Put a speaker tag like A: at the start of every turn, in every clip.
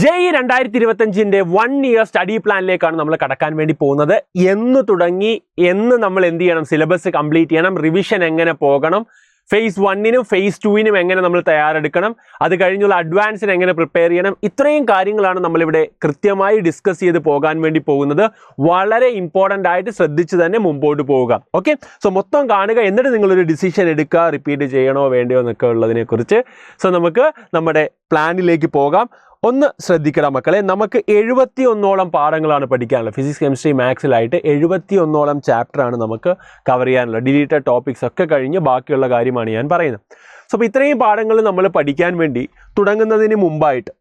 A: JEE 2025 1 year study പ്ലാനിലേക്കാണ് നമ്മൾ കടക്കാൻ വേണ്ടി പോകുന്നത്. എന്ന് തുടങ്ങി എന്ന് നമ്മൾ എന്ത് ചെയ്യണം, സിലബസ് കംപ്ലീറ്റ് ചെയ്യണം, റിവിഷൻ എങ്ങനെ പോകണം, phase 1-നും phase 2-നും എങ്ങനെ നമ്മൾ തയ്യാറെടുക്കണം, അത് കഴിഞ്ഞുള്ള അഡ്വാൻസിന് എങ്ങനെ പ്രിപ്പയർ ചെയ്യണം, ഇത്രയും കാര്യങ്ങളാണ് നമ്മളിവിടെ കൃത്യമായി ഡിസ്കസ് ചെയ്ത് പോകാൻ വേണ്ടി പോകുന്നത്. വളരെ ഇമ്പോർട്ടൻ്റ് ആയിട്ട് ശ്രദ്ധിച്ച് തന്നെ മുമ്പോട്ട് പോവുക. ഓക്കെ, സോ മൊത്തം കാണുക, എന്നിട്ട് നിങ്ങളൊരു ഡിസിഷൻ എടുക്കുക, റിപ്പീറ്റ് ചെയ്യണോ വേണ്ടയോ എന്നൊക്കെ ഉള്ളതിനെ കുറിച്ച്. സോ നമുക്ക് നമ്മുടെ പ്ലാനിലേക്ക് പോകാം. ഒന്ന് ശ്രദ്ധിക്കണം മക്കളെ, നമുക്ക് 71ഓളം പാഠങ്ങളാണ് പഠിക്കാനുള്ളത്. ഫിസിക്സ്, കെമിസ്ട്രി, മാത്സിലായിട്ട് 71ഓളം ചാപ്റ്ററാണ് നമുക്ക് കവർ ചെയ്യാനുള്ളത്. ഡിലീറ്റഡ് ടോപ്പിക്സ് ഒക്കെ കഴിഞ്ഞ് ബാക്കിയുള്ള കാര്യമാണ് ഞാൻ പറയുന്നത്. സോ അപ്പോൾ ഇത്രയും പാഠങ്ങൾ നമ്മൾ പഠിക്കാൻ വേണ്ടി തുടങ്ങുന്നതിന് മുമ്പായിട്ട്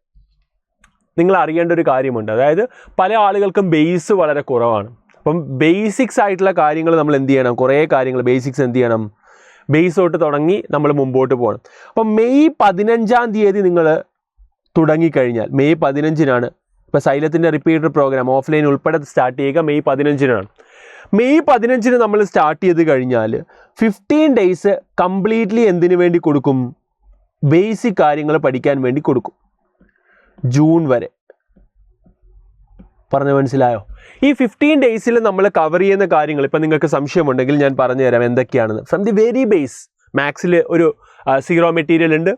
A: നിങ്ങൾ അറിയേണ്ട ഒരു കാര്യമുണ്ട്. അതായത് പല ആളുകൾക്കും ബേസ് വളരെ കുറവാണ്. അപ്പം ബേസിക്സ് ആയിട്ടുള്ള കാര്യങ്ങൾ നമ്മൾ എന്ത് ചെയ്യണം, കുറേ കാര്യങ്ങൾ ബേസിക്സ് എന്ത് ചെയ്യണം, ബേസ് തൊട്ട് തുടങ്ങി നമ്മൾ മുമ്പോട്ട് പോകണം. അപ്പം മെയ് 15-ാം തീയതി നിങ്ങൾ തുടങ്ങിക്കഴിഞ്ഞാൽ, മെയ് 15-നാണ് ഇപ്പോൾ സൈലത്തിൻ്റെ റിപ്പീറ്റർ പ്രോഗ്രാം ഓഫ്ലൈൻ ഉൾപ്പെടെ സ്റ്റാർട്ട് ചെയ്യുക. മെയ് 15-നാണ്. മെയ് 15-ന് നമ്മൾ സ്റ്റാർട്ട് ചെയ്ത് കഴിഞ്ഞാൽ 15 ഡേയ്സ് കംപ്ലീറ്റ്ലി എന്തിനു വേണ്ടി കൊടുക്കും, ബേസിക് കാര്യങ്ങൾ പഠിക്കാൻ വേണ്ടി കൊടുക്കും. ജൂൺ വരെ. പറഞ്ഞു മനസ്സിലായോ? ഈ 15 ഡേയ്സിൽ നമ്മൾ കവർ ചെയ്യുന്ന കാര്യങ്ങൾ ഇപ്പം നിങ്ങൾക്ക് സംശയമുണ്ടെങ്കിൽ ഞാൻ പറഞ്ഞു തരാം എന്തൊക്കെയാണെന്ന്. ഫ്രം ദി വെരി ബേസ്, മാത്സിൽ ഒരു സീറോ മെറ്റീരിയൽ ഉണ്ട്,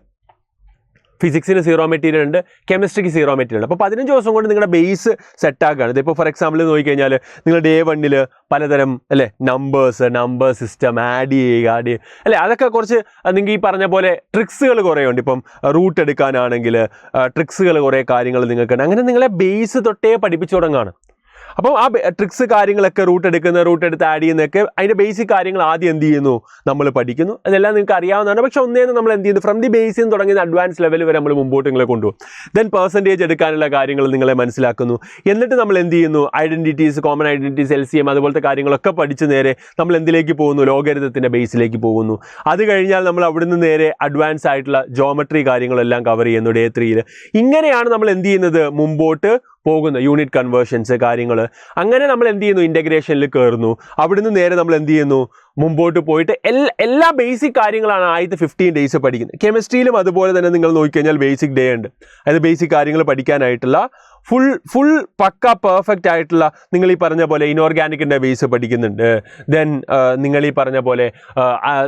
A: ഫിസിക്സിന് സീറോ മെറ്റീരിയൽ ഉണ്ട്, കെമിസ്ട്രിക്ക് സീറോ മെറ്റീരിയൽ ഉണ്ട്. അപ്പോൾ 15 ദിവസം കൊണ്ട് നിങ്ങളുടെ ബേസ് സെറ്റാക്കുകയാണ്. ഇതിപ്പോൾ ഫോർ എക്സാമ്പിൾ നോക്കിക്കഴിഞ്ഞാൽ നിങ്ങൾ ഡേ 1-ൽ പലതരം അല്ലേ നമ്പർ സിസ്റ്റം ആഡ് ചെയ്യുക, അല്ലേ, അതൊക്കെ കുറച്ച് നിങ്ങൾക്ക് ഈ പറഞ്ഞ പോലെ ട്രിക്സുകൾ കുറേ ഉണ്ട്. ഇപ്പം റൂട്ട് എടുക്കാനാണെങ്കിൽ ട്രിക്സുകൾ കുറേ കാര്യങ്ങൾ നിങ്ങൾക്കുണ്ട്. അങ്ങനെ നിങ്ങളെ ബേസ് തൊട്ടേ പഠിപ്പിച്ചു തുടങ്ങുകയാണ്. അപ്പോൾ ആ ട്രിക്സ് കാര്യങ്ങളൊക്കെ റൂട്ട് എടുത്ത് ആഡ് ചെയ്യുന്നതൊക്കെ അതിൻ്റെ ബേസിക് കാര്യങ്ങൾ ആദ്യം എന്ത് ചെയ്യുന്നു, നമ്മൾ പഠിക്കുന്നു. അതെല്ലാം നിങ്ങൾക്ക് അറിയാവുന്നതാണ്. പക്ഷെ ഒന്നേന്ന് നമ്മൾ എന്ത് ചെയ്യുന്നു, ഫ്രം ദി ബേസിൽ നിന്ന് തുടങ്ങി അഡ്വാൻസ് ലെവൽ വരെ നമ്മൾ മുമ്പോട്ട് നിങ്ങളെ കൊണ്ടുപോകും. ദെൻ പെർസെൻറ്റേജ് എടുക്കാനുള്ള കാര്യങ്ങൾ നിങ്ങളെ മനസ്സിലാക്കുന്നു. എന്നിട്ട് നമ്മൾ എന്ത് ചെയ്യുന്നു, ഐഡൻറ്റിറ്റീസ്, കോമൺ ഐഡൻറ്റിറ്റീസ്, LCM അതുപോലത്തെ കാര്യങ്ങളൊക്കെ പഠിച്ച് നേരെ നമ്മൾ എന്തിലേക്ക് പോകുന്നു, ലോഗരിതത്തിൻ്റെ ബേസിലേക്ക് പോകുന്നു. അത് കഴിഞ്ഞാൽ നമ്മൾ അവിടുന്ന് നേരെ അഡ്വാൻസ് ആയിട്ടുള്ള ജോമെട്രി കാര്യങ്ങളെല്ലാം കവർ ചെയ്യുന്നു ഡേ 3-ൽ. ഇങ്ങനെയാണ് നമ്മൾ എന്ത് ചെയ്യുന്നത്, മുമ്പോട്ട് പോകുന്നു. യൂണിറ്റ് കൺവേർഷൻസ് കാര്യങ്ങൾ, അങ്ങനെ നമ്മൾ എന്ത് ചെയ്യുന്നു, ഇൻ്റഗ്രേഷനിൽ കയറുന്നു. അവിടുന്ന് നേരെ നമ്മൾ എന്ത് ചെയ്യുന്നു, മുമ്പോട്ട് പോയിട്ട് എല്ലാ ബേസിക് കാര്യങ്ങളാണ് ആദ്യത്തെ 15 ഡേയ്സ് പഠിക്കുന്നത്. കെമിസ്ട്രിയിലും അതുപോലെ തന്നെ നിങ്ങൾ നോക്കിക്കഴിഞ്ഞാൽ ബേസിക് ഡേ ഉണ്ട്. അതായത് ബേസിക് കാര്യങ്ങൾ പഠിക്കാനായിട്ടുള്ള ഫുൾ പക്ക പെർഫെക്റ്റ് ആയിട്ടുള്ള നിങ്ങൾ ഈ പറഞ്ഞ പോലെ ഇനോർഗാനിക്കിൻ്റെ ബേസ് പഠിക്കുന്നുണ്ട്. ദെൻ നിങ്ങൾ ഈ പറഞ്ഞ പോലെ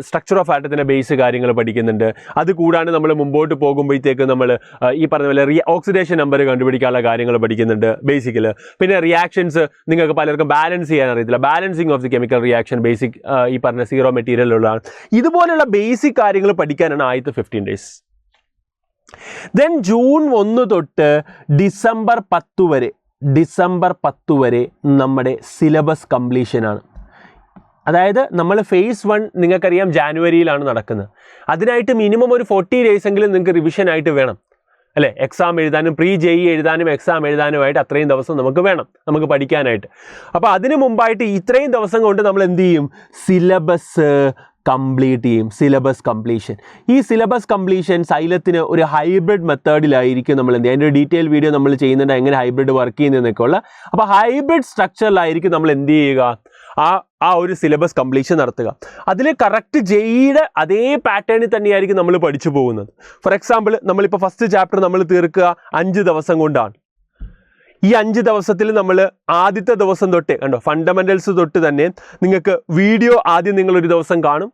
A: സ്ട്രക്ചർ ഓഫ് ആറ്റത്തിൻ്റെ ബേസ് കാര്യങ്ങൾ പഠിക്കുന്നുണ്ട്. അത് കൂടാണ്ട് നമ്മൾ മുമ്പോട്ട് പോകുമ്പോഴത്തേക്ക് നമ്മൾ ഈ പറഞ്ഞ പോലെ ഓക്സിഡേഷൻ നമ്പർ കണ്ടുപിടിക്കാനുള്ള കാര്യങ്ങൾ പഠിക്കുന്നുണ്ട് ബേസിക്കൽ. പിന്നെ റിയാക്ഷൻസ് നിങ്ങൾക്ക് പലർക്കും ബാലൻസ് ചെയ്യാൻ അറിയത്തില്ല. Balancing of the chemical reaction basic ഈ പറഞ്ഞ സീറോ മെറ്റീരിയലുള്ളതാണ്. ഇതുപോലെയുള്ള ബേസിക് കാര്യങ്ങൾ പഠിക്കാനാണ് ആദ്യത്തെ 15 ഡേയ്സ്. ദെൻ ജൂൺ 1 തൊട്ട് ഡിസംബർ 10 വരെ നമ്മുടെ സിലബസ് കംപ്ലീഷനാണ്. അതായത് നമ്മൾ phase 1 നിങ്ങൾക്കറിയാം ജാനുവരിയിലാണ് നടക്കുന്നത്. അതിനായിട്ട് മിനിമം ഒരു 40 ഡേയ്സ് എങ്കിലും നിങ്ങൾക്ക് റിവിഷൻ ആയിട്ട് വേണം, അല്ലേ? എക്സാം എഴുതാനും പ്രീ JEE എഴുതാനും എക്സാം എഴുതാനുമായിട്ട് അത്രയും ദിവസം നമുക്ക് വേണം, നമുക്ക് പഠിക്കാനായിട്ട്. അപ്പോൾ അതിന് മുമ്പായിട്ട് ഇത്രയും ദിവസം കൊണ്ട് നമ്മൾ എന്ത് ചെയ്യും, സിലബസ് കംപ്ലീറ്റ് ചെയ്യും. Syllabus completion. ഈ സിലബസ് കംപ്ലീഷൻ സൈലത്തിന് ഒരു ഹൈബ്രിഡ് മെത്തേഡിലായിരിക്കും നമ്മൾ എന്ത് ചെയ്യുക, അതിൻ്റെ ഡീറ്റെയിൽ വീഡിയോ നമ്മൾ ചെയ്യുന്നുണ്ട്, എങ്ങനെ ഹൈബ്രിഡ് വർക്ക് ചെയ്യുന്നതെന്നൊക്കെ ഉള്ള. അപ്പോൾ ഹൈബ്രിഡ് സ്ട്രക്ചറിലായിരിക്കും നമ്മൾ എന്ത് ചെയ്യുക, ആ ഒരു സിലബസ് കംപ്ലീഷൻ നടത്തുക. അതിൽ കറക്റ്റ് JEEയുടെ അതേ പാറ്റേണിൽ തന്നെയായിരിക്കും നമ്മൾ പഠിച്ചു പോകുന്നത്. ഫോർ എക്സാമ്പിൾ നമ്മളിപ്പോൾ ഫസ്റ്റ് ചാപ്റ്റർ നമ്മൾ തീർക്കുക 5 ദിവസം കൊണ്ടാണ്. ഈ 5 ദിവസത്തിൽ നമ്മൾ ആദ്യത്തെ ദിവസം തൊട്ട് കണ്ടോ, ഫണ്ടമെൻ്റൽസ് തൊട്ട് തന്നെ നിങ്ങൾക്ക് വീഡിയോ ആദ്യം നിങ്ങൾ ഒരു ദിവസം കാണും,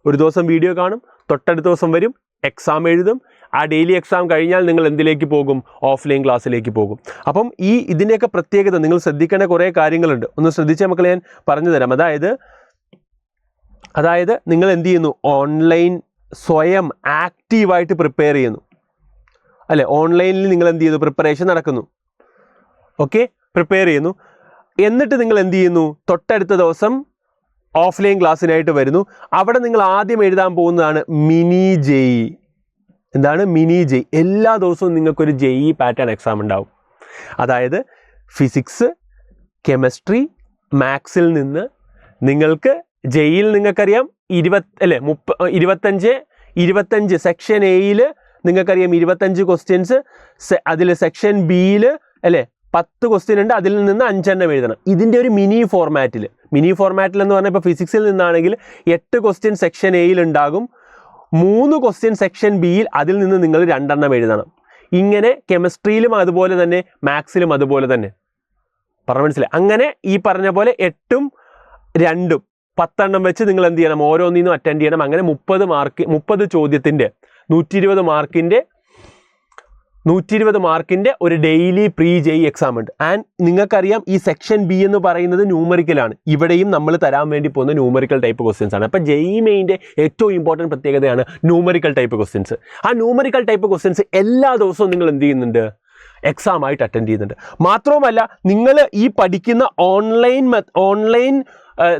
A: ഒരു ദിവസം വീഡിയോ കാണും, തൊട്ടടുത്ത ദിവസം വരും, എക്സാം എഴുതും. ആ ഡെയിലി എക്സാം കഴിഞ്ഞാൽ നിങ്ങൾ എന്തിലേക്ക് പോകും, ഓഫ്ലൈൻ ക്ലാസ്സിലേക്ക് പോകും. അപ്പം ഇതിൻ്റെയൊക്കെ പ്രത്യേകത നിങ്ങൾ ശ്രദ്ധിക്കേണ്ട കുറേ കാര്യങ്ങളുണ്ട്. ഒന്ന് ശ്രദ്ധിച്ച മക്കളെ ഞാൻ പറഞ്ഞു തരാം. അതായത് നിങ്ങൾ എന്ത് ചെയ്യുന്നു, ഓൺലൈൻ സ്വയം ആക്റ്റീവായിട്ട് പ്രിപ്പയർ ചെയ്യുന്നു, അല്ലേ? ഓൺലൈനിൽ നിങ്ങൾ എന്ത് ചെയ്യുന്നു, പ്രിപ്പറേഷൻ നടക്കുന്നു. ഓക്കെ, പ്രിപ്പയർ ചെയ്യുന്നു. എന്നിട്ട് നിങ്ങൾ എന്ത് ചെയ്യുന്നു, തൊട്ടടുത്ത ദിവസം ഓഫ്ലൈൻ ക്ലാസ്സിനായിട്ട് വരുന്നു. അവിടെ നിങ്ങൾ ആദ്യം എഴുതാൻ പോകുന്നതാണ് മിനി JEE. എന്താണ് മിനി JEE? എല്ലാ ദിവസവും നിങ്ങൾക്കൊരു JEE പാറ്റേൺ എക്സാം ഉണ്ടാവും. അതായത് ഫിസിക്സ്, കെമിസ്ട്രി, മാത്സിൽ നിന്ന് നിങ്ങൾക്ക് JEEയിൽ നിങ്ങൾക്കറിയാം 25 സെക്ഷൻ Aയിൽ നിങ്ങൾക്കറിയാം 25 ക്വസ്റ്റ്യൻസ്. അതിൽ സെക്ഷൻ Bയിൽ അല്ലേ 10 ക്വസ്റ്റ്യൻ ഉണ്ട്, അതിൽ നിന്ന് 5 എണ്ണം എഴുതണം. ഇതിൻ്റെ ഒരു മിനി ഫോർമാറ്റിൽ എന്ന് പറഞ്ഞാൽ ഇപ്പോൾ ഫിസിക്സിൽ നിന്നാണെങ്കിൽ 8 ക്വസ്റ്റ്യൻ സെക്ഷൻ Aയിൽ ഉണ്ടാകും, 3 ക്വസ്റ്റ്യൻ സെക്ഷൻ Bയിൽ, അതിൽ നിന്ന് നിങ്ങൾ 2 എണ്ണം എഴുതണം. ഇങ്ങനെ കെമിസ്ട്രിയിലും അതുപോലെ തന്നെ മാത്സിലും അതുപോലെ തന്നെ. പറഞ്ഞ മനസ്സിലായി? അങ്ങനെ ഈ പറഞ്ഞ പോലെ 8ഉം 2ഉം 10 വെച്ച് നിങ്ങൾ എന്ത് ചെയ്യണം, ഓരോന്നിനും അറ്റൻഡ് ചെയ്യണം. അങ്ങനെ 30 ചോദ്യത്തിൻ്റെ 120 മാർക്കിൻ്റെ ഒരു ഡെയിലി പ്രീ ജെഇ എക്സാം ഉണ്ട്. ആൻഡ് നിങ്ങൾക്കറിയാം ഈ സെക്ഷൻ ബി എന്ന് പറയുന്നത് ന്യൂമറിക്കലാണ്. ഇവിടെയും നമ്മൾ തരാൻ വേണ്ടി പോകുന്ന ന്യൂമറിക്കൽ ടൈപ്പ് ക്വസ്റ്റ്യൻസ് ആണ്. അപ്പോൾ ജെഇ മെയിൻ്റെ ഏറ്റവും ഇമ്പോർട്ടൻറ്റ് പ്രത്യേകതയാണ് ന്യൂമറിക്കൽ ടൈപ്പ് ക്വസ്റ്റ്യൻസ്. ആ ന്യൂമറിക്കൽ ടൈപ്പ് ക്വസ്റ്റ്യൻസ് എല്ലാ ദിവസവും നിങ്ങൾ എന്ത് ചെയ്യുന്നുണ്ട്, എക്സാം ആയിട്ട് അറ്റൻഡ് ചെയ്യുന്നുണ്ട്. മാത്രവുമല്ല നിങ്ങൾ ഈ പഠിക്കുന്ന ഓൺലൈൻ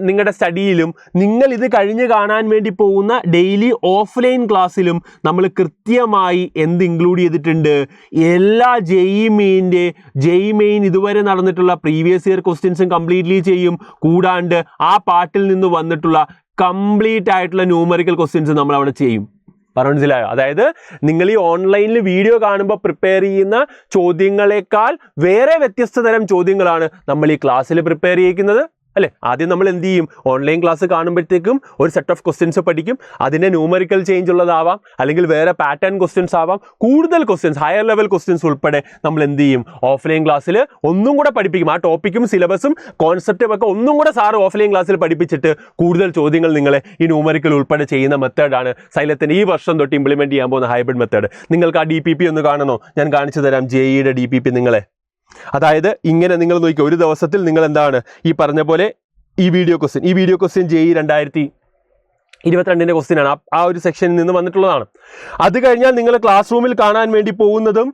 A: നിങ്ങളുടെ സ്റ്റഡിയിലും നിങ്ങൾ ഇത് കഴിഞ്ഞ് കാണാൻ വേണ്ടി പോകുന്ന ഡെയിലി ഓഫ്ലൈൻ ക്ലാസ്സിലും നമ്മൾ കൃത്യമായി എന്ത് ഇൻക്ലൂഡ് ചെയ്തിട്ടുണ്ട്, എല്ലാ ജെഇ മെയിൻ ഇതുവരെ നടന്നിട്ടുള്ള പ്രീവിയസ് ഇയർ ക്വസ്റ്റ്യൻസും കംപ്ലീറ്റ്ലി ചെയ്യും. കൂടാണ്ട് ആ പാർട്ടിൽ നിന്ന് വന്നിട്ടുള്ള കംപ്ലീറ്റ് ആയിട്ടുള്ള ന്യൂമറിക്കൽ ക്വസ്റ്റ്യൻസ് നമ്മൾ അവിടെ ചെയ്യും. മനസ്സിലായോ? അതായത് നിങ്ങൾ ഈ ഓൺലൈനിൽ വീഡിയോ കാണുമ്പോൾ പ്രിപ്പയർ ചെയ്യുന്ന ചോദ്യങ്ങളെക്കാൾ വേറെ വ്യത്യസ്ത തരം ചോദ്യങ്ങളാണ് നമ്മൾ ഈ ക്ലാസ്സിൽ പ്രിപ്പയർ ചെയ്യിക്കുന്നത്, അല്ലേ? ആദ്യം നമ്മൾ എന്ത് ചെയ്യും, ഓൺലൈൻ ക്ലാസ് കാണുമ്പോഴത്തേക്കും ഒരു സെറ്റ് ഓഫ് ക്വസ്റ്റ്യൻസ് പഠിക്കും. അതിൻ്റെ ന്യൂമറിക്കൽ ചേഞ്ച് ഉള്ളതാവാം, അല്ലെങ്കിൽ വേറെ പാറ്റേൺ ക്വസ്റ്റ്യൻസ് ആവാം. കൂടുതൽ ക്വസ്റ്റ്യൻസ്, ഹയർ ലെവൽ ക്വസ്റ്റ്യൻസ് ഉൾപ്പെടെ നമ്മൾ എന്ത് ചെയ്യും, ഓഫ്ലൈൻ ക്ലാസ്സിൽ ഒന്നും കൂടെ പഠിപ്പിക്കും. ആ ടോപ്പിക്കും സിലബസും കോൺസെപ്റ്റും ഒക്കെ ഒന്നും കൂടെ സാറ് ഓഫ്ലൈൻ ക്ലാസ്സിൽ പഠിപ്പിച്ചിട്ട് കൂടുതൽ ചോദ്യങ്ങൾ നിങ്ങളെ ഈ ന്യൂമറിക്കൽ ഉൾപ്പെടെ ചെയ്യുന്ന മെത്തേഡാണ് സൈലത്തിന് ഈ വർഷം തൊട്ട് ഇംപ്ലിമെൻറ്റ് ചെയ്യാൻ പോകുന്ന ഹൈബ്രിഡ് മെത്തേഡ്. നിങ്ങൾക്ക് ആ DPP ഒന്ന് കാണണോ? ഞാൻ കാണിച്ചു തരാം ജെഇയുടെ DPP നിങ്ങളെ. അതായത് ഇങ്ങനെ നിങ്ങൾ നോക്കിയോ, ഒരു ദിവസത്തിൽ നിങ്ങൾ എന്താണ് ഈ പറഞ്ഞ പോലെ ഈ വീഡിയോ ക്വസ്റ്റ്യൻ ജെഇ 2022 ക്വസ്റ്റ്യൻ ആണ്. ആ ഒരു സെക്ഷനിൽ നിന്ന് വന്നിട്ടുള്ളതാണ്. അത് കഴിഞ്ഞാൽ നിങ്ങൾ ക്ലാസ് റൂമിൽ കാണാൻ വേണ്ടി പോകുന്നതും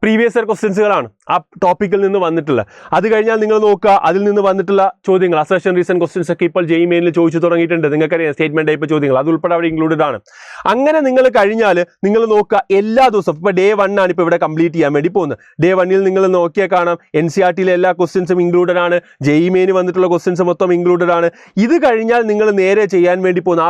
A: പ്രീവിയസ് ഇയർ ക്വസ്റ്റ്യൻസുകളാണ് ആ ടോപ്പിക്കിൽ നിന്ന് വന്നിട്ടുള്ള. അത് കഴിഞ്ഞാൽ നിങ്ങൾ നോക്കുക, അതിൽ നിന്ന് വന്നിട്ടുള്ള ചോദ്യങ്ങൾ, അസർഷൻ റീസൺ ക്വസ്റ്റ്യൻസ് ഒക്കെ ഇപ്പോൾ ജെഇ മെയിനിൽ ചോദിച്ചു തുടങ്ങിയിട്ടുണ്ട്. നിങ്ങൾക്കറിയാം സ്റ്റേറ്റ്മെന്റ് ടൈപ്പ് ചോദ്യങ്ങൾ, അത് ഉൾപ്പെടെ അവിടെ ഇൻക്ലൂഡഡ് ആണ്. അങ്ങനെ നിങ്ങൾ കഴിഞ്ഞാൽ നിങ്ങൾ നോക്കുക എല്ലാ ദിവസവും, ഇപ്പോൾ ഡേ 1 ആണ് ഇപ്പോൾ ഇവിടെ കംപ്ലീറ്റ് ചെയ്യാൻ വേണ്ടി പോകുന്നത്. ഡേ 1ൽ നിങ്ങൾ നോക്കിയാൽ കാണാം NCERTയിലെ എല്ലാ ക്വസ്റ്റ്യൻസും ഇൻക്ലൂഡഡ് ആണ്. ജെഇ മെയിന് വന്നിട്ടുള്ള ക്വസ്റ്റ്യൻസ് മൊത്തം ഇൻക്ലൂഡഡ് ആണ്. ഇത് കഴിഞ്ഞാൽ നിങ്ങൾ നേരെ ചെയ്യാൻ വേണ്ടി പോകുന്ന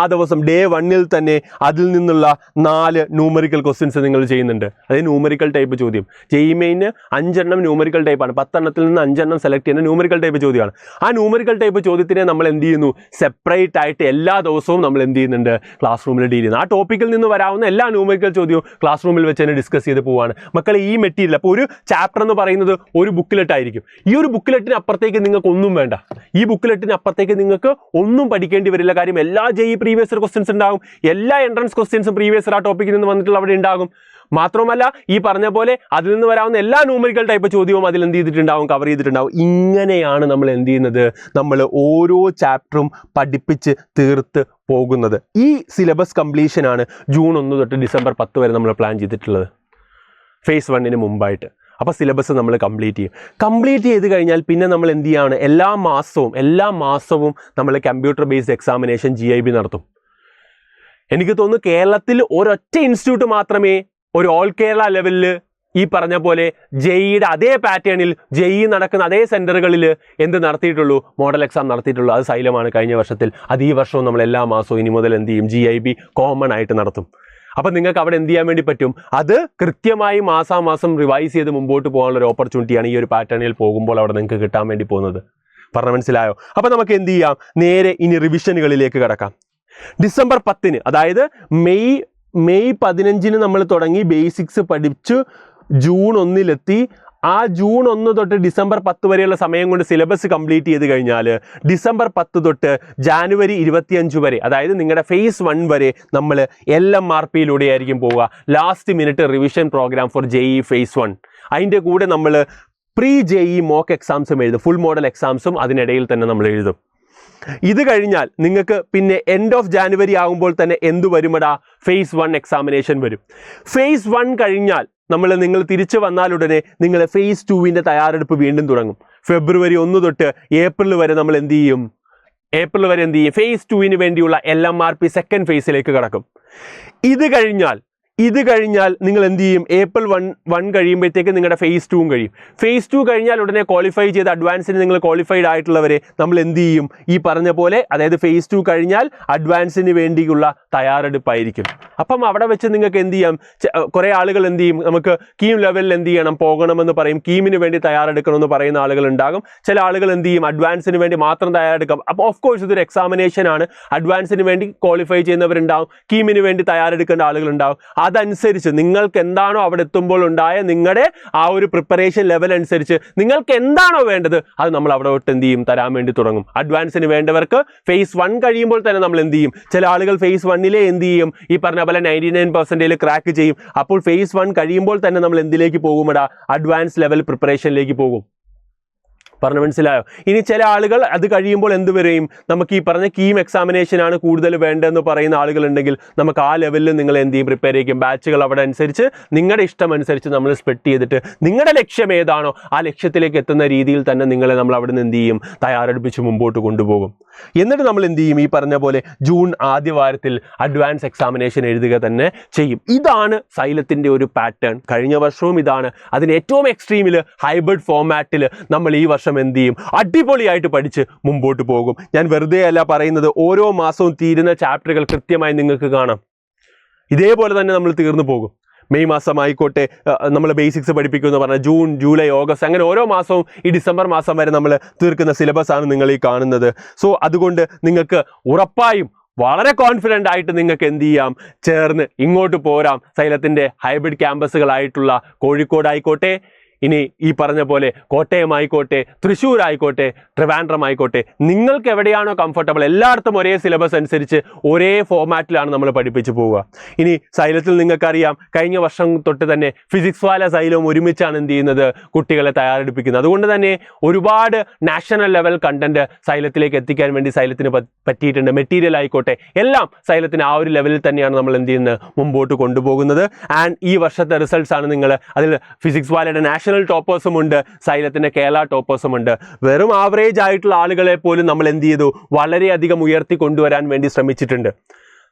A: ആ ദിവസം ഡേ 1ൽ തന്നെ അതിൽ നിന്നുള്ള 4 ന്യൂമറിക്കൽ ക്വസ്റ്റ്യൻസ് നിങ്ങൾ ചെയ്യുന്നുണ്ട്. അതായത് ന്യൂമറിക്കൽ ടൈപ്പ് ചോദ്യം. ജെഇ മെയിന് 5 എണ്ണം ന്യൂമറിക്കൽ ടൈപ്പാണ്. 10 എണ്ണത്തിൽ നിന്ന് 5 എണ്ണം സെലക്ട് ചെയ്യുന്ന ന്യൂമറിക്കൽ ടൈപ്പ് ചോദ്യമാണ്. ആ ന്യൂമറിക്കൽ ടൈപ്പ് ചോദ്യത്തിനെ നമ്മൾ എന്ത് ചെയ്യുന്നു, സെപ്പറേറ്റ് ആയിട്ട് എല്ലാ ദിവസവും നമ്മൾ എന്ത് ചെയ്യുന്നുണ്ട്, ക്ലാസ് റൂമിൽ ഡീൽ ചെയ്യുന്നു. ആ ടോപ്പിക്കിൽ നിന്ന് വരാവുന്ന എല്ലാ ന്യൂമറിക്കൽ ചോദ്യവും ക്ലാസ് റൂമിൽ വെച്ച് തന്നെ ഡിസ്കസ് ചെയ്ത് പോവാണ്. മക്കളെ ഈ മെറ്റീരിയൽ, അപ്പോൾ ഒരു ചാപ്റ്റർ എന്ന് പറയുന്നത് ഒരു ബുക്കിലെറ്റ് ആയിരിക്കും. ഈ ഒരു ബുക്കിലെറ്റിന് അപ്പുറത്തേക്ക് നിങ്ങൾക്ക് ഒന്നും വേണ്ട. ഈ ബുക്കിലെറ്റിന് അപ്പുറത്തേക്ക് നിങ്ങൾക്ക് ഒന്നും പഠിക്കേണ്ടി വരില്ല. കാര്യം എല്ലാ ജെഇ പ്രീവിയസ് ഇയർ ക്വസ്റ്റ്യൻസ് ഉണ്ടാകും. എല്ലാ എൻട്രൻസ് ക്വസ്റ്റ്യൻസും പ്രീവിയസ് ഇയർ ആ ടോപ്പിക്കിൽ നിന്ന് വന്നിട്ടുള്ള അവിടെ ഉണ്ടാകും. മാത്രമല്ല ഈ പറഞ്ഞ പോലെ അതിൽ നിന്ന് വരാവുന്ന എല്ലാ ന്യൂമറിക്കൽ ടൈപ്പ് ചോദ്യവും അതിൽ എന്ത് ചെയ്തിട്ടുണ്ടാവും, കവർ ചെയ്തിട്ടുണ്ടാവും. ഇങ്ങനെയാണ് നമ്മൾ എന്ത് ചെയ്യുന്നത്, നമ്മൾ ഓരോ ചാപ്റ്ററും പഠിപ്പിച്ച് തീർത്ത് പോകുന്നത്. ഈ സിലബസ് കംപ്ലീഷനാണ് ജൂൺ 1 തൊട്ട് ഡിസംബർ 10 വരെ നമ്മൾ പ്ലാൻ ചെയ്തിട്ടുള്ളത്, ഫേസ് 1 മുമ്പായിട്ട്. അപ്പോൾ സിലബസ് നമ്മൾ കംപ്ലീറ്റ് ചെയ്ത് കഴിഞ്ഞാൽ പിന്നെ നമ്മൾ എന്ത് ചെയ്യാണ്, എല്ലാ മാസവും നമ്മൾ കമ്പ്യൂട്ടർ ബേസ്ഡ് എക്സാമിനേഷൻ GIB നടത്തും. എനിക്ക് തോന്നുന്നു കേരളത്തിൽ ഒരൊറ്റ ഇൻസ്റ്റിറ്റ്യൂട്ട് മാത്രമേ ഒരു ഓൾ കേരള ലെവലിൽ ഈ പറഞ്ഞ പോലെ ജെഇയുടെ അതേ പാറ്റേണിൽ ജെഇ നടക്കുന്ന അതേ സെൻറ്ററുകളിൽ എന്ത് നടത്തിയിട്ടുള്ളൂ, മോഡൽ എക്സാം നടത്തിയിട്ടുള്ളൂ. അത് സൈലമാണ് കഴിഞ്ഞ വർഷത്തിൽ. അത് ഈ വർഷവും നമ്മൾ എല്ലാ മാസവും ഇനി മുതൽ എന്ത് ചെയ്യും, GIB കോമൺ ആയിട്ട് നടത്തും. അപ്പം നിങ്ങൾക്ക് അവിടെ എന്ത് ചെയ്യാൻ വേണ്ടി പറ്റും, അത് കൃത്യമായി മാസാമാസം റിവൈസ് ചെയ്ത് മുമ്പോട്ട് പോകാനുള്ള ഒരു ഓപ്പർച്യൂണിറ്റിയാണ് ഈ ഒരു പാറ്റേണിൽ പോകുമ്പോൾ അവിടെ നിങ്ങൾക്ക് കിട്ടാൻ വേണ്ടി പോകുന്നത്. പറഞ്ഞ മനസ്സിലായോ? അപ്പം നമുക്ക് എന്ത് ചെയ്യാം, നേരെ ഇനി റിവിഷനുകളിലേക്ക് കിടക്കാം. ഡിസംബർ 10, അതായത് മെയ് 15 നമ്മൾ തുടങ്ങി ബേസിക്സ് പഠിച്ചു ജൂൺ 1 ആ ജൂൺ 1 തൊട്ട് ഡിസംബർ 10 വരെയുള്ള സമയം കൊണ്ട് സിലബസ് കംപ്ലീറ്റ് ചെയ്ത് കഴിഞ്ഞാൽ ഡിസംബർ 10 തൊട്ട് ജാനുവരി 25 വരെ, അതായത് നിങ്ങളുടെ ഫേസ് 1 വരെ നമ്മൾ LMRPയിലൂടെ ആയിരിക്കും പോവുക. Last minute revision program for JEE phase 1. അതിൻ്റെ കൂടെ നമ്മൾ പ്രീ ജെഇ മോക്ക് എക്സാംസും എഴുതും, ഫുൾ മോഡൽ എക്സാംസും അതിനിടയിൽ തന്നെ നമ്മൾ എഴുതും. ഇത് കഴിഞ്ഞാൽ നിങ്ങൾക്ക് പിന്നെ എൻഡ് ഓഫ് ജാനുവരി ആകുമ്പോൾ തന്നെ എന്തു വരുമടാ, ഫേസ് 1 എക്സാമിനേഷൻ വരും. ഫേസ് 1 കഴിഞ്ഞാൽ നിങ്ങൾ തിരിച്ചു വന്നാലുടനെ നിങ്ങൾ ഫേസ് 2വിൻ്റെ തയ്യാറെടുപ്പ് വീണ്ടും തുടങ്ങും. ഫെബ്രുവരി 1 തൊട്ട് ഏപ്രിൽ വരെ നമ്മൾ എന്ത് ചെയ്യും, ഫേസ് 2വിന് വേണ്ടിയുള്ള LMRP സെക്കൻഡ് ഫേസിലേക്ക് കടക്കും. ഇത് കഴിഞ്ഞാൽ നിങ്ങൾ എന്ത് ചെയ്യും, ഏപ്രിൽ 1 കഴിയുമ്പോഴത്തേക്ക് നിങ്ങളുടെ ഫേസ് 2 കഴിയും. ഫേസ് 2 കഴിഞ്ഞാൽ ഉടനെ ക്വാളിഫൈ ചെയ്ത് അഡ്വാൻസിന് നിങ്ങൾ ക്വാളിഫൈഡ് ആയിട്ടുള്ളവരെ നമ്മൾ എന്ത് ചെയ്യും, ഈ പറഞ്ഞ പോലെ, അതായത് ഫേസ് 2 കഴിഞ്ഞാൽ അഡ്വാൻസിന് വേണ്ടിയുള്ള തയ്യാറെടുപ്പായിരിക്കും. അപ്പം അവിടെ വെച്ച് നിങ്ങൾക്ക് എന്ത് ചെയ്യാം, കുറേ ആളുകൾ എന്ത് ചെയ്യും, നമുക്ക് കീം ലെവലിൽ എന്ത് ചെയ്യണം, പോകണമെന്ന് പറയും, കീമിന് വേണ്ടി തയ്യാറെടുക്കണമെന്ന് പറയുന്ന ആളുകൾ ഉണ്ടാകും. ചില ആളുകൾ എന്ത് ചെയ്യും, അഡ്വാൻസിന് വേണ്ടി മാത്രം തയ്യാറെടുക്കാം. അപ്പോൾ ഓഫ് കോഴ്സ് ഇതൊരു എക്സാമിനേഷൻ ആണ്. അഡ്വാൻസിന് വേണ്ടി ക്വാളിഫൈ ചെയ്യുന്നവരുണ്ടാവും, കീമിന് വേണ്ടി തയ്യാറെടുക്കേണ്ട ആളുകളുണ്ടാവും. അതനുസരിച്ച് നിങ്ങൾക്ക് എന്താണോ അവിടെ എത്തുമ്പോൾ ഉണ്ടായ നിങ്ങളുടെ ആ ഒരു പ്രിപ്പറേഷൻ ലെവൽ അനുസരിച്ച് നിങ്ങൾക്ക് എന്താണോ വേണ്ടത് അത് നമ്മൾ അവിടെ തൊട്ട് എന്ത് ചെയ്യും തരാൻ വേണ്ടി തുടങ്ങും. അഡ്വാൻസിന് വേണ്ടവർക്ക് phase 1 കഴിയുമ്പോൾ തന്നെ നമ്മൾ എന്ത് ചെയ്യും, ചില ആളുകൾ phase 1 എന്ത് ചെയ്യും, ഈ പറഞ്ഞ പോലെ 99% ക്രാക്ക് ചെയ്യും. അപ്പോൾ phase 1 കഴിയുമ്പോൾ തന്നെ നമ്മൾ എന്തിലേക്ക് പോകുമെടാ, അഡ്വാൻസ് ലെവൽ പ്രിപ്പറേഷനിലേക്ക് പോകും. പറഞ്ഞു മനസ്സിലായോ? ഇനി ചില ആളുകൾ അത് കഴിയുമ്പോൾ എന്ത് വരെയും നമുക്ക് ഈ പറഞ്ഞ കീം എക്സാമിനേഷൻ ആണ് കൂടുതൽ വേണ്ടതെന്ന് പറയുന്ന ആളുകളുണ്ടെങ്കിൽ നമുക്ക് ആ ലെവലിൽ നിങ്ങൾ എന്ത് ചെയ്യും, പ്രിപ്പയർ ചെയ്യും. ബാച്ചുകൾ അവിടെ അനുസരിച്ച് നിങ്ങളുടെ ഇഷ്ടം അനുസരിച്ച് നമ്മൾ സ്പ്ലിറ്റ് ചെയ്തിട്ട് നിങ്ങളുടെ ലക്ഷ്യം ഏതാണോ ആ ലക്ഷ്യത്തിലേക്ക് എത്തുന്ന രീതിയിൽ തന്നെ നിങ്ങളെ നമ്മൾ അവിടെ നിന്ന് എന്ത് ചെയ്യും, തയ്യാറെടുപ്പിച്ച് മുമ്പോട്ട് കൊണ്ടുപോകും. എന്നിട്ട് നമ്മൾ എന്ത് ചെയ്യും, ഈ പറഞ്ഞ പോലെ ജൂൺ ആദ്യ വാരത്തിൽ അഡ്വാൻസ് എക്സാമിനേഷൻ എഴുതുക തന്നെ ചെയ്യും. ഇതാണ് സൈലത്തിൻ്റെ ഒരു പാറ്റേൺ. കഴിഞ്ഞ വർഷവും ഇതാണ്. അതിന് ഏറ്റവും എക്സ്ട്രീമിൽ ഹൈബ്രിഡ് ഫോമാറ്റിൽ നമ്മൾ ഈ വർഷം എന്ത് ചെയ്യും, അടിപൊളിയായിട്ട് പഠിച്ച് മുമ്പോട്ട് പോകും. ഞാൻ വെറുതെ അല്ല പറയുന്നത്, ഓരോ മാസവും തീരുന്ന ചാപ്റ്ററുകൾ കൃത്യമായി നിങ്ങൾക്ക് കാണാം. ഇതേപോലെ തന്നെ നമ്മൾ തീർന്നു പോകും. മെയ് മാസം ആയിക്കോട്ടെ നമ്മൾ ബേസിക്സ് പഠിപ്പിക്കുമെന്ന് പറഞ്ഞാൽ ജൂൺ, ജൂലൈ, ഓഗസ്റ്റ്, അങ്ങനെ ഓരോ മാസവും ഈ ഡിസംബർ മാസം വരെ നമ്മൾ തീർക്കുന്ന സിലബസ് ആണ് നിങ്ങൾ ഈ കാണുന്നത്. സോ അതുകൊണ്ട് നിങ്ങൾക്ക് ഉറപ്പായും വളരെ കോൺഫിഡൻ്റ് ആയിട്ട് നിങ്ങൾക്ക് എന്ത് ചെയ്യാം, ചേർന്ന് ഇങ്ങോട്ട് പോരാം. സൈലത്തിൻ്റെ ഹൈബ്രിഡ് ക്യാമ്പസുകളായിട്ടുള്ള കോഴിക്കോട് ആയിക്കോട്ടെ, ഇനി ഈ പറഞ്ഞ പോലെ കോട്ടയം ആയിക്കോട്ടെ, തൃശ്ശൂർ ആയിക്കോട്ടെ, ട്രിവാൻഡ്രം ആയിക്കോട്ടെ, നിങ്ങൾക്ക് എവിടെയാണോ കംഫർട്ടബിൾ, എല്ലായിടത്തും ഒരേ സിലബസ് അനുസരിച്ച് ഒരേ ഫോമാറ്റിലാണ് നമ്മൾ പഠിപ്പിച്ച് പോവുക. ഇനി സൈലത്തിൽ നിങ്ങൾക്കറിയാം, കഴിഞ്ഞ വർഷം തൊട്ട് തന്നെ ഫിസിക്സ് വാല സൈലവും ഒരുമിച്ചാണ് എന്ത് ചെയ്യുന്നത്, കുട്ടികളെ തയ്യാറെടുപ്പിക്കുന്നത്. അതുകൊണ്ട് തന്നെ ഒരുപാട് നാഷണൽ ലെവൽ കണ്ടന്റ് സൈലത്തിലേക്ക് എത്തിക്കാൻ വേണ്ടി സൈലത്തിന് പറ്റിയിട്ടുണ്ട്. മെറ്റീരിയൽ ആയിക്കോട്ടെ എല്ലാം സൈലത്തിന് ആ ഒരു ലെവലിൽ തന്നെയാണ് നമ്മൾ എന്ത് ചെയ്യുന്നത്, മുമ്പോട്ട് കൊണ്ടുപോകുന്നത്. ആൻഡ് ഈ വർഷത്തെ റിസൾട്ട്സ് ആണ് നിങ്ങൾ അതിൽ ഫിസിക്സ് വാലയുടെ നാഷണൽ ടോപ്പേഴ്സും ഉണ്ട്, സൈലത്തിന്റെ കേരള ടോപ്പേഴ്സും ഉണ്ട്. വെറും ആവറേജ് ആയിട്ടുള്ള ആളുകളെ പോലും നമ്മൾ എന്ത് ചെയ്തു, വളരെയധികം ഉയർത്തി കൊണ്ടുവരാൻ വേണ്ടി ശ്രമിച്ചിട്ടുണ്ട്.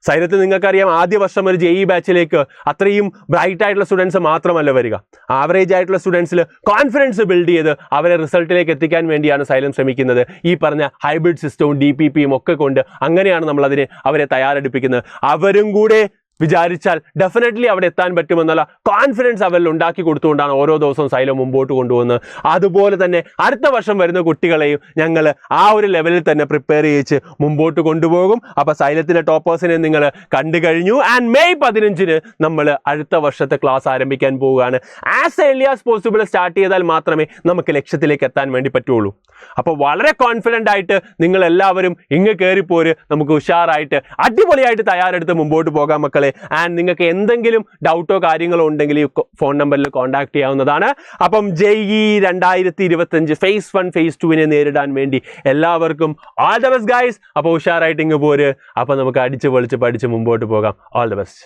A: സൈലത്തിൽ നിങ്ങൾക്കറിയാം, ആദ്യ വർഷം ഒരു JEE ബാച്ചിലേക്ക് അത്രയും ബ്രൈറ്റ് ആയിട്ടുള്ള സ്റ്റുഡൻസ് മാത്രമല്ല വരിക, ആവറേജ് ആയിട്ടുള്ള സ്റ്റുഡൻസിൽ കോൺഫിഡൻസ് ബിൽഡ് ചെയ്ത് അവരെ റിസൾട്ടിലേക്ക് എത്തിക്കാൻ വേണ്ടിയാണ് സൈലം ശ്രമിക്കുന്നത്. ഈ പറഞ്ഞ ഹൈബ്രിഡ് സിസ്റ്റവും DPPയും ഒക്കെ കൊണ്ട് അങ്ങനെയാണ് നമ്മൾ അവരെ തയ്യാറെടുപ്പിക്കുന്നത്. അവരും കൂടെ വിചാരിച്ചാൽ ഡെഫിനറ്റ്ലി അവിടെ എത്താൻ പറ്റുമെന്നുള്ള കോൺഫിഡൻസ് അവരിൽ ഉണ്ടാക്കി കൊടുത്തുകൊണ്ടാണ് ഓരോ ദിവസവും സൈലം മുമ്പോട്ട് കൊണ്ടുപോകുന്നത്. അതുപോലെ തന്നെ അടുത്ത വർഷം വരുന്ന കുട്ടികളെയും ഞങ്ങൾ ആ ഒരു ലെവലിൽ തന്നെ പ്രിപ്പയർ ചെയ്യിച്ച് മുമ്പോട്ട് കൊണ്ടുപോകും. അപ്പോൾ സൈലത്തിൻ്റെ ടോപ്പേഴ്സിനെ നിങ്ങൾ കണ്ടു കഴിഞ്ഞു. ആൻഡ് മെയ് 15 നമ്മൾ അടുത്ത വർഷത്തെ ക്ലാസ് ആരംഭിക്കാൻ പോവുകയാണ്. As early as possible start ചെയ്താൽ മാത്രമേ നമുക്ക് ലക്ഷ്യത്തിലേക്ക് എത്താൻ വേണ്ടി പറ്റുള്ളൂ. അപ്പോൾ വളരെ കോൺഫിഡൻ്റ് ആയിട്ട് നിങ്ങൾ എല്ലാവരും ഇങ്ങ് കയറിപ്പോര്, നമുക്ക് ഉഷാറായിട്ട് അടിപൊളിയായിട്ട് തയ്യാറെടുത്ത് മുമ്പോട്ട് പോകാം മക്കളെ. ആൻഡ് നിങ്ങൾക്ക് എന്തെങ്കിലും ഡൗട്ടോ കാര്യങ്ങളോ ഉണ്ടെങ്കിൽ ഈ ഫോൺ നമ്പറിൽ കോൺടാക്ട് ചെയ്യാവുന്നതാണ്. അപ്പം JEE 2025 phase 1 phase 2 നേരിടാൻ വേണ്ടി എല്ലാവർക്കും ഓൾ ദ ബെസ്റ്റ് ഗൈസ്. അപ്പോൾ ഉഷാറായിട്ട് ഇങ്ങ് പോര്. അപ്പോൾ നമുക്ക് അടിച്ച് പൊളിച്ച് പഠിച്ച് മുമ്പോട്ട് പോകാം. All the best.